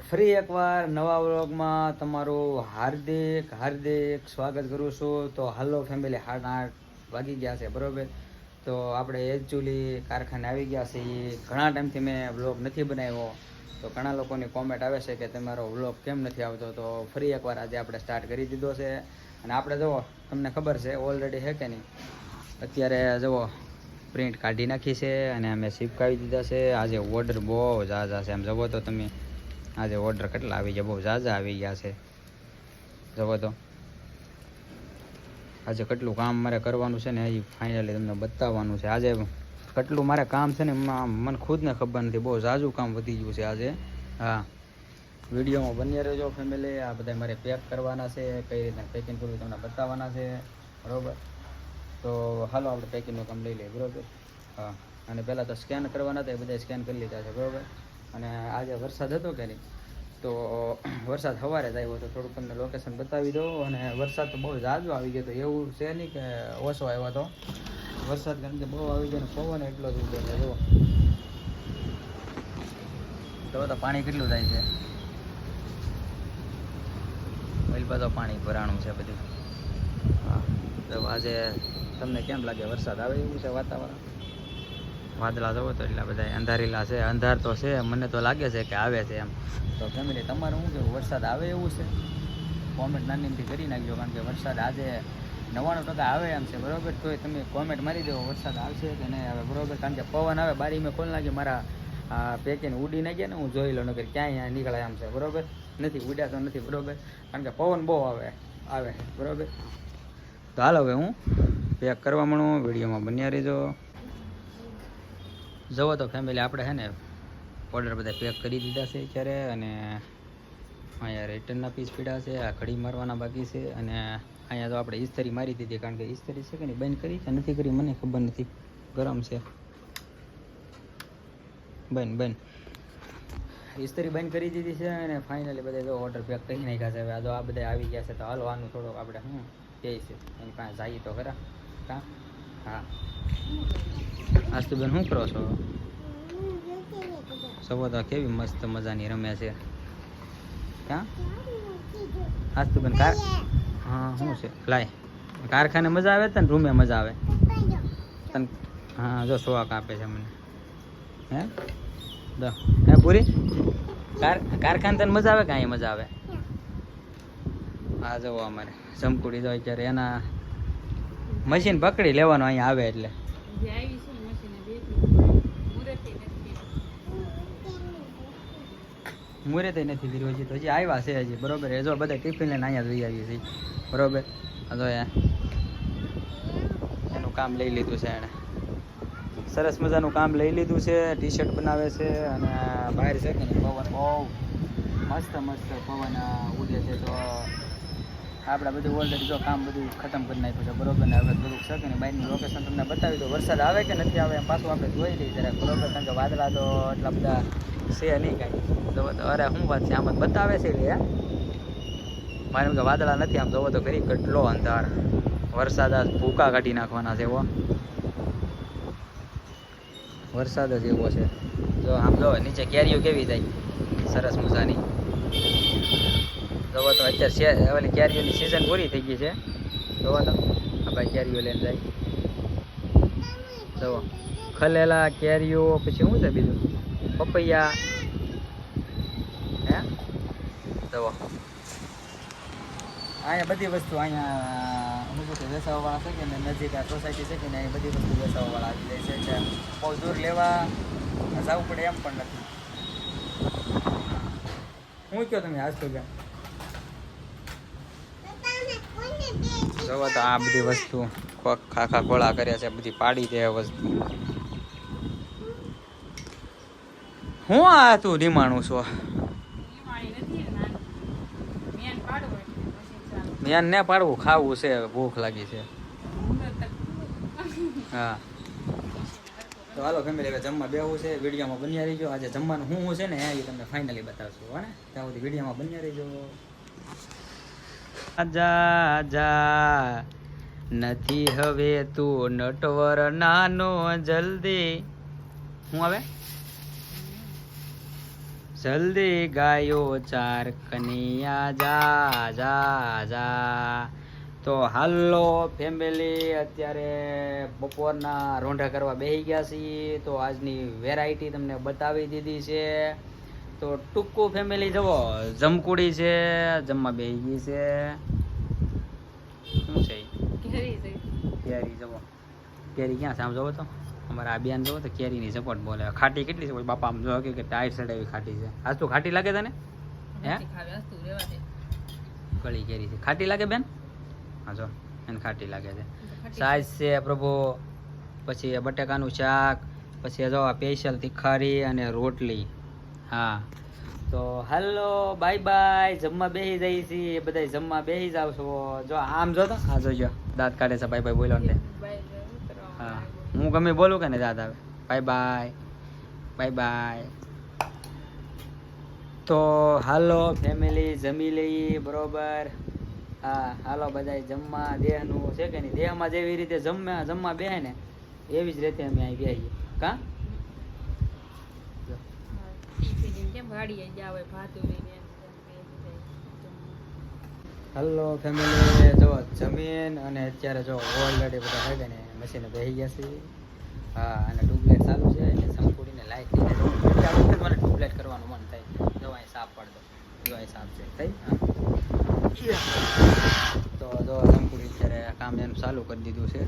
ફરી એકવાર નવા વ્લોગમાં તમારું હાર્દિક સ્વાગત કરું છું. તો હાલો ફેમિલી, 8:30 વાગી ગયા છે બરોબર. તો આપણે એકચ્યુઅલી કારખાને આવી ગયા છીએ. ઘણા ટાઈમથી મેં વ્લોગ નથી બનાવ્યો, તો ઘણા લોકોની કોમેન્ટ આવે છે કે તમારો વ્લોગ કેમ નથી આવતો. તો ફરી એકવાર આજે આપણે સ્ટાર્ટ કરી દીધો છે. અને આપણે જુઓ, તમને ખબર છે ઓલરેડી છે કે નહીં, અત્યારે જુઓ પ્રિન્ટ કાઢી નાખી છે અને અમે ચીપકાવી દીધા છે. આજે ઓર્ડર બહુ ઝાઝા છે. એમ જુઓ તો તમે, આજે ઓર્ડર કેટલા આવી ગયા, બહુ ઝાઝા આવી ગયા છે. જુઓ તો આજે કેટલું કામ મારે કરવાનું છે ને, હજી ફાઇનલી તમને બતાવવાનું છે. આજે કેટલું મારે કામ છે ને મને ખુદને ખબર નથી. બહુ ઝાઝું કામ વધી ગયું છે આજે. હા, વિડીયોમાં બન્યા રહેજો ફેમિલી. આ બધા મારે પેક કરવાના છે, કઈ રીતના પેકિંગ કરવું તમને બતાવવાના છે બરાબર. તો હાલો આપણે પેકિંગનું કામ લઈ લઈએ બરાબર. હા, અને પહેલાં તો સ્કેન કરવાના હતા, એ બધા સ્કેન કરી લીધા છે બરાબર. અને આજે વરસાદ હતો કે નહીં, તો વરસાદ સવારે જ આવ્યો હતો. થોડુંક તમને લોકેશન બતાવી દો. અને વરસાદ તો બહુ ઝાઝો આવી ગયો હતો, એવું છે નહીં કે ઓછો આવ્યો હતો વરસાદ, કારણ કે બહુ આવી ગયો ને પવન એટલો જ ઉડે છે. જુઓ તો પાણી કેટલું જાય છે. પહેલાં તો પાણી ભરાણું છે બધું. હા, તો આજે તમને કેમ લાગે, વરસાદ આવે એવું છે વાતાવરણ? વાદળા જવો તો એટલા બધા અંધારેલા છે. અંધાર તો છે, મને તો લાગે છે કે આવે છે એમ. તો ફેમિલી, તમારું શું કેવું, વરસાદ આવે એવું છે? કોમેન્ટ નાનીથી કરી નાખજો, કારણ કે વરસાદ આજે 99% આવે એમ છે બરાબર. તોય તમે કોમેન્ટ મારી દો વરસાદ આવશે કે નહીં આવે બરાબર. કારણ કે પવન આવે, બારી મેં ખોલી નાખી, મારા પેકીને ઉડી નાખ્યા ને, હું જોઈ લો નગર ક્યાંય નીકળે એમ છે બરાબર. નથી ઉડ્યા તો નથી બરાબર, કારણ કે પવન બહુ આવે બરાબર. તો હાલ હવે હું પેક કરવા માંડું, વિડીયોમાં બન્યા રહેજો. જુઓ તો ફેમિલી, આપણે છે ને ઓર્ડર બધા પેક કરી દીધા છે અત્યારે. અને અહીંયા રિટર્નના પીસ પીડા છે, આ ઘડી મારવાના બાકી છે. અને અહીંયા તો આપણે ઇસ્ત્રી મારી દીધી, કારણ કે ઇસ્ત્રી છે કે નહીં, બંધ કરી કે નથી કરી મને ખબર નથી. ગરમ છે, બંધ ઇસ્ત્રી બંધ કરી દીધી છે. અને ફાઇનલી બધા જો ઓર્ડર પેક કરી નાખ્યા છે. હવે આ જો આ બધા આવી ગયા છે. તો હાલો આનું થોડુંક આપણે કહે છે એની પાસે જઈએ તો ખરા. કાં હા, આજ તો બેન શું કરો છો? સવો તો કેવી મસ્ત મજાની રમે છે. ક્યાં આજ તો બેન હા શું છે લાય, કારખાને મજા આવે તને, રૂમે મજા આવે તને? હા જો શોખ આપે છે મને. હે પૂરી, કારખાને તને મજા આવે કે અહીંયા મજા આવે? હા જવો અમારે જમકુડી જો અત્યારે એના મશીન પકડી લેવાનું અહીંયા આવે એટલે. મુહૂર્તે નથી કર્યું હજી, તો હજી આવ્યા છે હજી બરોબર. એ જો બધા ટિફિન લઈને અહીંયા જઈ આવીએ છીએ બરોબર. તો એનું કામ લઈ લીધું છે એણે, સરસ મજાનું કામ લઈ લીધું છે. ટી શર્ટ બનાવે છે. અને બહાર છે કે પવન બહુ મસ્ત પવન ઉડે છે. તો આપણે બધું ઓલરેડી જો કામ બધું ખતમ કરી નાખ્યું છે બરોબર. ને હવે થોડુંક છે કે ને બહારનું લોકેશન તમને બતાવી દો. વરસાદ આવે કે નથી આવે એમ પાછું આપણે જોઈ લઈએ જરાક બરોબર, કારણ કે વાદળા તો એટલા બધા છે નહીં કાંઈ. તો અરે શું વાત છે, આમ જ બતાવે છે એટલે મારે એમ કે વાદળા નથી. આમ જોવો તો કરી કેટલો અંધાર, વરસાદ આ ભૂકા કાઢી નાખવાના છે. એવો વરસાદ જ એવો છે. જો આમ જો નીચે કેરીઓ કેવી થાય સરસ મજાની. જોવો તો અત્યારે ઓલી કેરીઓની સિઝન પૂરી થઈ ગઈ છે. જોવો તો આ ભાઈ કેરીઓ લઈને જાય. જુઓ ખલેલા કેરીઓ, પછી શું છે બીજું, પપૈયા. હે જુઓ અહીંયા બધી વસ્તુ, અહીંયા અમુક વેચાવાવાળા છે કે ને, નજીક આ સોસાયટી છે કે ને, અહીં બધી વસ્તુ વેચાવાવાળા આવી જાય છે. એટલે બહુ દૂર લેવા જવું પડે એમ પણ નથી. શું કહો તમે આજ તો ગયા? જોવો તો આ બધી વસ્તુ ખાખા ખોળા કર્યા છે, બધી પાડી દે વસ્તુ. હું આ તું રીમાણું છો? મેન ને પાડવું, ખાવું છે, ભૂખ લાગી છે. હા તો હાલો ફેમિલી, હવે જમવા બેવું છે. વિડીયોમાં બન્યા રહીજો. આજે જમવાનું શું છે ને એ તમને ફાઇનલી બતાવશું હો ને. ત્યાં સુધી વિડીયોમાં બન્યા રહીજો. આજા નથી હવે તું નટવર નાનો, જલ્દી. શું આવે? જલ્દી ગાયો ચાર કનિયા જા જા જા. તો હાલો ફેમિલી, અત્યારે બપોરના રોંઢા કરવા બેસી ગયા છીએ. તો આજની વેરાયટી તમને બતાવી દીધી છે. તો ટૂંકું ફેમિલી જવો, જમકુડી છે, જમવા બેસી ગઈ છે. શું છે કેરી જવો, કેરી ક્યાં સામ જોવો તો અમારા આ બેન જોવો તો કેરીની ઝપટ બોલે. ખાટી કેટલી છે બાપા, આમ જો કે ટાઈટ સડ એવી ખાટી છે. આજ તો ખાટી લાગે તને? હે કળી કેરી છે, ખાટી લાગે બેન? હા જો એને ખાટી લાગે છે. સાઈઝ છે પ્રભુ. પછી બટાકાનું શાક, પછી જો સ્પેશિયલ તીખારી અને રોટલી. હા તો હાલો બાય બાય, જમવા બેસી જઈએ છીએ બધા. જમવા બેસી જાવ છો. જો આમ જો તો આ જોજો દાંત કાઢે છે. બાય બાય બોલો ને. હા હું ગમે બોલું કે ને દાંત આવે. Bye bye bye bye. તો હાલો ફેમિલી જમી લઈએ બરોબર. હા હાલો બધા જમવા. દેહનું છે કે નહીં, દેહમાં જેવી રીતે જમવા બેહે ને એવી જ રીતે અમે અહીં બેસીએ. કા હલો ફેમિલી, જો જમીન અને અત્યારે જો ઓલરેડી બધા થઈ ગયા ને મશીને બેસી ગયા છીએ. હા અને ટ્યુબલાઇટ ચાલુ છે એટલે સંપૂર્ણ લાઈટ મને ટ્યુબલાઇટ કરવાનું મન થાય. જો અહીં સાફ પાડ દો, જો અહીં સાફ છે થઈ. તો જો સંપૂર્ણ અત્યારે કામ એનું ચાલુ કરી દીધું છે.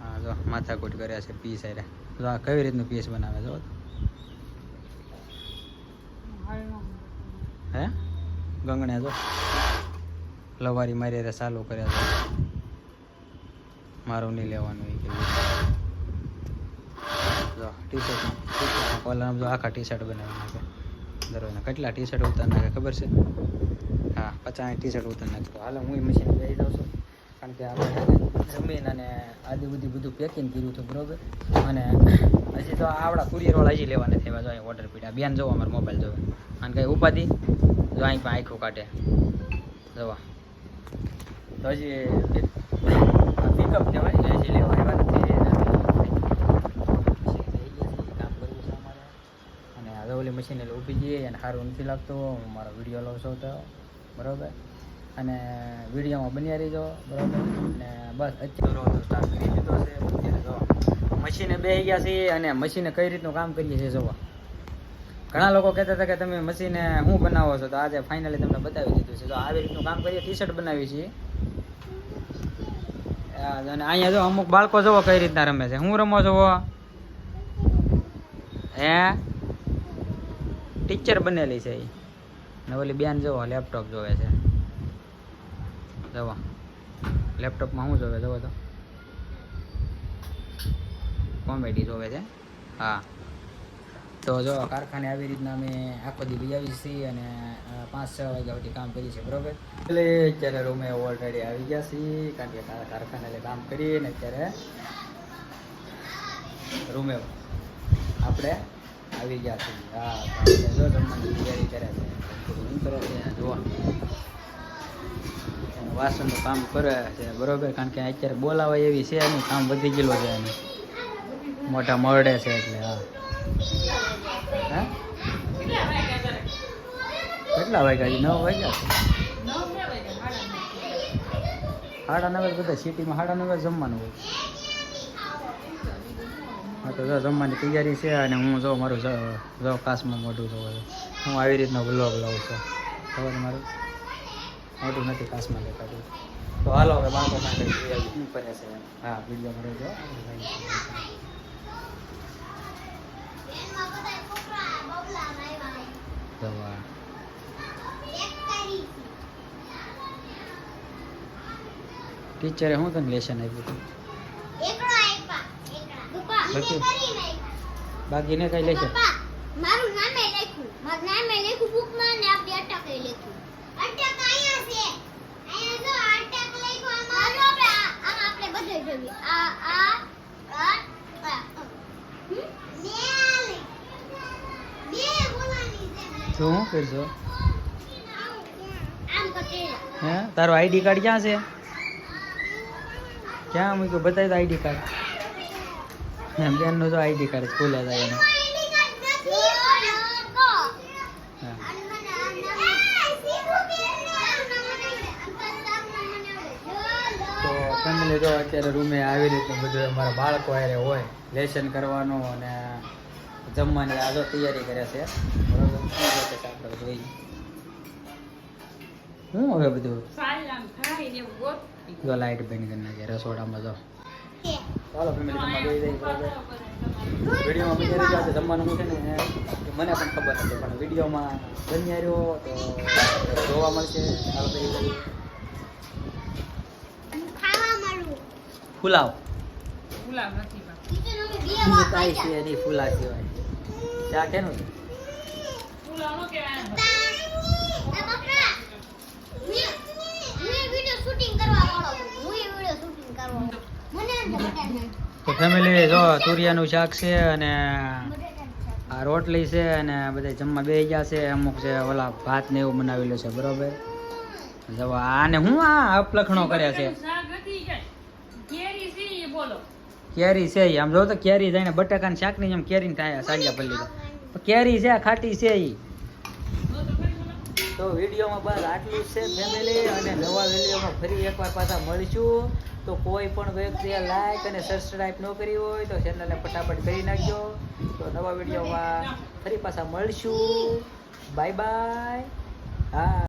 હા જો માથાકૂટ કર્યા છે પીસ આરે. જો આ કેવી રીતનું પીસ બનાવે જો. હે ગંગણે જો લવારી મારી રે ચાલુ કર્યા છે. મારું નહીં લેવાનું એ કેવું. જો ટી શર્ટમાં કોલર જો આખા ટી શર્ટ બનાવી નાખે દરરોજ. કેટલા ટી શર્ટ ઉતાર નાખે ખબર છે? હા 50 ટી શર્ટ ઉતાર નાખે. તો હાલ હું મશીન બેસી જાઉં છું, કારણ કે આપણે જમીન અને આદિ બધું પેકિંગ કર્યું હતું બરોબર. અને હજી તો આવડા કુરિયરવાળા હજી લેવાના થયા. જો અહીં ઓર્ડર પીડ્યા. બેન જોવો અમારો મોબાઈલ જોવે અને કંઈ ઉપાધિ જો અહીં પણ આખું કાઢે જોવા. તો હજી પિકઅપ કહેવાય ને, હજી લેવા આવ્યા નથી. કામ કરવું છે અમારે. અને હવે ઓલી મશીન એટલે ઊભી જઈએ અને સારું નથી લાગતું. હું મારો વિડીયો લઉં છું તો બરાબર. અને વિડીયોમાં બન્યા રહીજો બરાબર. અને બસ અત્યારે સ્ટાર્ટ કરી દીધો છે. અત્યારે જો મશીને બેસી ગયા છીએ અને મશીને કઈ રીતનું કામ કરીએ છીએ જોવા. ઘણા લોકો કહેતા હતા કે તમે મશીને શું બનાવો છો, તો આજે ફાઇનલી તમને બતાવી દીધું છે. તો આવી રીતનું કામ કરીએ. ટી શર્ટ બનાવીએ છીએ. અને અહીંયા જો અમુક બાળકો જોવો કઈ રીતના રમે છે. હું રમો છો હે? ટીચર બનેલી છે એ. ને ઓલી બેન જોવો લેપટોપ જોવે છે. જોવો લેપટોપમાં શું જોવે જોવો તો કોમેડી જોવે છે. હા તો જો કારખાને આવી રીતના અમે આખો દી લઈ આવીએ છીએ અને 5-6 વાગ્યા સુધી કામ કરીએ છીએ બરાબર. એટલે અત્યારે રૂમે ઓલરેડી આવી ગયા છીએ, કારણ કે કારખાને એટલે કામ કરીએ ને અત્યારે રૂમે આપણે આવી ગયા છીએ. હા જો જમવાની તૈયારી કરે છે. શું કરે છે જોવા. વાસણનું કામ કરે છે બરાબર, કારણ કે અત્યારે બોલાવાય એવી છે નહીં, કામ વધી ગયેલું છે એને. મોટા મરડે છે એટલે. હા હા કેટલા વાગ્યા? 9 વાગ્યા છે. 9:30 બધા સિટીમાં 9:30 જમવાનું હોય. હા તો જો જમવાની તૈયારી છે. અને હું જો મારું જો કાસમાં મોઢું જોઉં હું આવી રીતનો વ્લોગ લાવું છું. ખબર મારું મોઢું નથી કાસમાં દેખાતું. તો હાલો હવે બાળકો માટે શું કરે છે. હા વિડીયો મળે જો. ટીચરે શું તને લેશન આપ્યું હતું? બાકી ને કઈ લેશન? મારું નામે લખ્યું, મારું નામે લખ્યું બુકમાં ને આપણી અટક લખ્યું. અટક અહીંયા છે. અહીંયા જો અટક લખ્યું આમાં. આમ આપણે બધે જોઈએ. આ બે બોલાની છે. શું કરશો? આમ કરતે. હે તારો આઈડી કાર્ડ ક્યાં છે? ક્યાં મૂક્યું? બતાવી તો આઈડી કાર્ડ. બેનનો જો આઈડી કાર્ડ સ્કૂલે જાય એનો. ફેમિલી જો અત્યારે રૂમે આવી રીતનું બધું અમારા બાળકો હારે હોય લેસન કરવાનું અને જમવાની આ જો તૈયારી કરે છે બરોબર શું છે આપણે જોઈએ હું હવે બધું જો લાઈટ બંધ કરી નાખે રસોડામાં જો ચાલો ફેમિલી જમવા બેસી જઈએ બરોબર વિડીયોમાં મજા આવી જશે જમવાનું હું છે ને મને પણ ખબર નથી પણ વિડીયોમાં બની આવ્યો તો જોવા મળશે ચાલો બેસી જઈએ ખાવા મળું ફુલાવ કિચન અમે બે બીજું વાર કાંઈ ખાઈ છે નહીં ફુલા સિવાય ચા કેનું છે તો ફેમિલી જો તુરિયાનું શાક છે અને આ રોટલી છે અને બધા જમવા બેસી ગયા છે અમુક છે ઓલા ભાત ને એવું બનાવેલું છે બરોબર જો આને હું આ અપલખણો કર્યા છે કેરી છે ઈ. આમ જો તો કેરી જાય ને બટાકાની શાકની જેમ કેરી થાય સાડિયા પલ્લી કેરી છે ખાટી છે ઈ તો વિડીયોમાં બસ આટલું જ છે ફેમિલી અને નવા વિડીયોમાં ફરી એકવાર પાછા મળીશું તો કોઈ પણ વ્યક્તિએ લાઈક અને સબસ્ક્રાઇબ ન કરી હોય તો ચેનલને ફટાફટ કરી નાખજો તો નવા વિડીયોમાં ફરી પાછા મળીશું બાય બાય હા